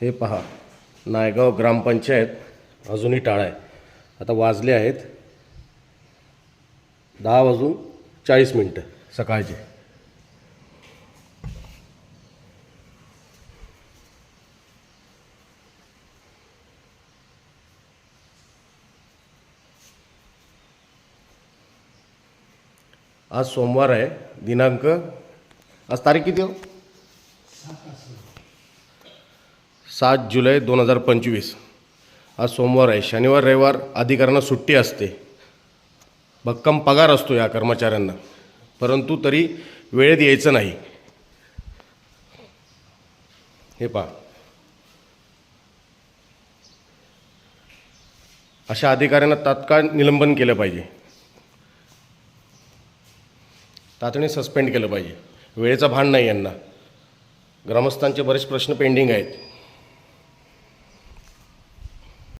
हे पहा, नायगाव ग्रामपंचायत अजूनही टाळा आहे. आता वाजले आहेत 10:40 सकाळचे. आज सोमवार आहे. दिनांक, आज तारीख किती हो? 7 जुलै 2025. आज सोमवार आहे. शनिवार रविवार अधिकाऱ्यांना सुट्टी असते. भक्कम पगार असतो या कर्मचाऱ्यांना, परंतु तरी वेळेत यायचं नाही. हे पहा, अशा अधिकाऱ्यांना तात्काळ निलंबन केलं पाहिजे, तातडीने सस्पेंड केलं पाहिजे. वेळेचा भान नाही यांना. ग्रामस्थांचे बरेच प्रश्न पेंडिंग आहेत.